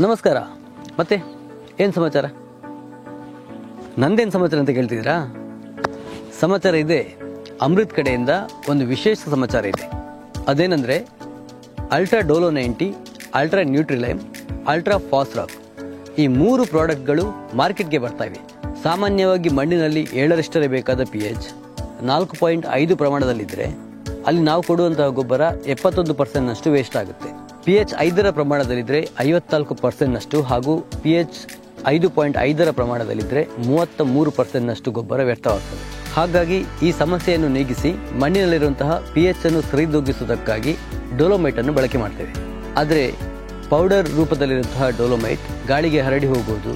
ನಮಸ್ಕಾರ. ಮತ್ತೆ ಏನು ಸಮಾಚಾರ? ನಂದೇನು ಸಮಾಚಾರ ಅಂತ ಕೇಳ್ತಿದ್ದೀರಾ? ಸಮಾಚಾರ ಇದೆ. ಅಮೃತ್ ಕಡೆಯಿಂದ ಒಂದು ವಿಶೇಷ ಸಮಾಚಾರ ಇದೆ. ಅದೇನೆಂದರೆ ultra Dolo 90, ultra Nutrilime, ultra fast rock ಈ 3 ಪ್ರಾಡಕ್ಟ್ಗಳು ಮಾರ್ಕೆಟ್ಗೆ ಬರ್ತಾ ಇವೆ. ಸಾಮಾನ್ಯವಾಗಿ ಮಣ್ಣಿನಲ್ಲಿ 7ರಷ್ಟೇ ಬೇಕಾದ pH 4.5 ಪ್ರಮಾಣದಲ್ಲಿದ್ದರೆ ಅಲ್ಲಿ ನಾವು ಕೊಡುವಂತಹ ಗೊಬ್ಬರ 71%ನಷ್ಟು ವೇಸ್ಟ್ ಆಗುತ್ತೆ. pH 5ರ ಪ್ರಮಾಣದಲ್ಲಿದ್ದರೆ 54%ನಷ್ಟು ಹಾಗೂ pH 5.5ರ ಪ್ರಮಾಣದಲ್ಲಿದ್ದರೆ 33%ನಷ್ಟು ಗೊಬ್ಬರ ವ್ಯರ್ಥವಾಗ್ತದೆ. ಹಾಗಾಗಿ ಈ ಸಮಸ್ಯೆಯನ್ನು ನೀಗಿಸಿ ಮಣ್ಣಿನಲ್ಲಿರುವಂತಹ pH ಅನ್ನು ಸರಿದೂಗಿಸುವುದಕ್ಕಾಗಿ ಡೋಲೋಮೈಟ್ ಅನ್ನು ಬಳಕೆ ಮಾಡ್ತೇವೆ. ಆದರೆ ಪೌಡರ್ ರೂಪದಲ್ಲಿರುವಂತಹ ಡೋಲೋಮೈಟ್ ಗಾಳಿಗೆ ಹರಡಿ ಹೋಗುವುದು,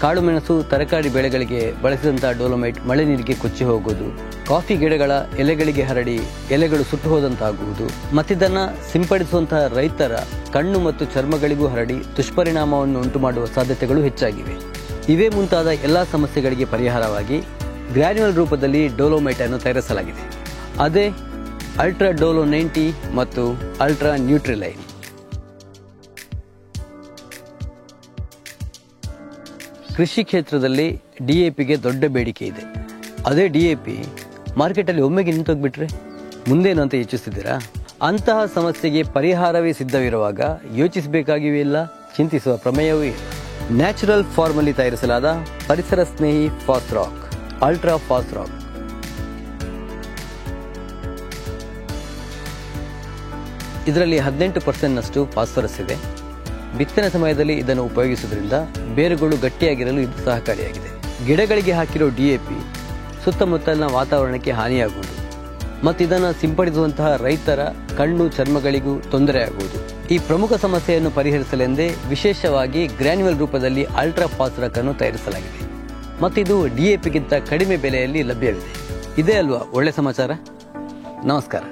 ಕಾಳು ಮೆಣಸು ತರಕಾರಿ ಬೆಳೆಗಳಿಗೆ ಬಳಸಿದಂತಹ ಡೋಲೋಮೈಟ್ ಮಳೆ ನೀರಿಗೆ ಕೊಚ್ಚಿ ಹೋಗುವುದು, ಕಾಫಿ ಗಿಡಗಳ ಎಲೆಗಳಿಗೆ ಹರಡಿ ಎಲೆಗಳು ಸುಟ್ಟು ಹೋದಂತಾಗುವುದು, ಮತ್ತಿದನ್ನು ಸಿಂಪಡಿಸುವಂತಹ ರೈತರ ಕಣ್ಣು ಮತ್ತು ಚರ್ಮಗಳಿಗೂ ಹರಡಿ ದುಷ್ಪರಿಣಾಮವನ್ನು ಉಂಟು ಮಾಡುವ ಸಾಧ್ಯತೆಗಳು ಹೆಚ್ಚಾಗಿವೆ. ಇವೇ ಮುಂತಾದ ಎಲ್ಲ ಸಮಸ್ಯೆಗಳಿಗೆ ಪರಿಹಾರವಾಗಿ ಗ್ರ್ಯಾನ್ಯುವಲ್ ರೂಪದಲ್ಲಿ ಡೋಲೋಮೈಟ್ ಅನ್ನು ತಯಾರಿಸಲಾಗಿದೆ. ಅದೇ ಅಲ್ಟ್ರಾ ಡೋಲೋ 90 ಮತ್ತು ಅಲ್ಟ್ರಾ ನ್ಯೂಟ್ರಿಲೈನ್. ಕೃಷಿ ಕ್ಷೇತ್ರದಲ್ಲಿ DAPಗೆ ದೊಡ್ಡ ಬೇಡಿಕೆ ಇದೆ. ಅದೇ DAP ಮಾರ್ಕೆಟಲ್ಲಿ ಒಮ್ಮೆಗೆ ನಿಂತೋಗ್ಬಿಟ್ರೆ ಮುಂದೇನು ಅಂತ ಯೋಚಿಸ್ತಿದ್ದೀರಾ? ಅಂತಹ ಸಮಸ್ಯೆಗೆ ಪರಿಹಾರವೇ ಸಿದ್ಧವಿರುವಾಗ ಯೋಚಿಸಬೇಕಾಗಿಯೂ ಇಲ್ಲ, ಚಿಂತಿಸುವ ಪ್ರಮೇಯವೂ ಇಲ್ಲ. ನ್ಯಾಚುರಲ್ ಫಾರ್ಮಲ್ಲಿ ತಯಾರಿಸಲಾದ ಪರಿಸರ ಸ್ನೇಹಿ fast rock, ultra fast rock. ಇದರಲ್ಲಿ 18%ನಷ್ಟು ಫಾಸ್ಫರಸ್ ಇದೆ. ಬಿತ್ತನೆ ಸಮಯದಲ್ಲಿ ಇದನ್ನು ಉಪಯೋಗಿಸುವುದರಿಂದ ಬೇರುಗಳು ಗಟ್ಟಿಯಾಗಿರಲು ಇದು ಸಹಕಾರಿಯಾಗಿದೆ. ಗಿಡಗಳಿಗೆ ಹಾಕಿರೋ DAP ಸುತ್ತಮುತ್ತಲಿನ ವಾತಾವರಣಕ್ಕೆ ಹಾನಿಯಾಗುವುದು ಮತ್ತು ಇದನ್ನು ಸಿಂಪಡಿಸುವಂತಹ ರೈತರ ಕಣ್ಣು ಚರ್ಮಗಳಿಗೂ ತೊಂದರೆಯಾಗುವುದು. ಈ ಪ್ರಮುಖ ಸಮಸ್ಯೆಯನ್ನು ಪರಿಹರಿಸಲೆಂದೇ ವಿಶೇಷವಾಗಿ ಗ್ರ್ಯಾನ್ಯುವಲ್ ರೂಪದಲ್ಲಿ ಅಲ್ಟ್ರಾ ಫಾಸ್ಟ್ ರಾಕ್ ಅನ್ನು ತಯಾರಿಸಲಾಗಿದೆ ಮತ್ತು ಇದು DAPಗಿಂತ ಕಡಿಮೆ ಬೆಲೆಯಲ್ಲಿ ಲಭ್ಯವಿದೆ. ಇದೇ ಅಲ್ವಾ ಒಳ್ಳೆ ಸಮಾಚಾರ? ನಮಸ್ಕಾರ.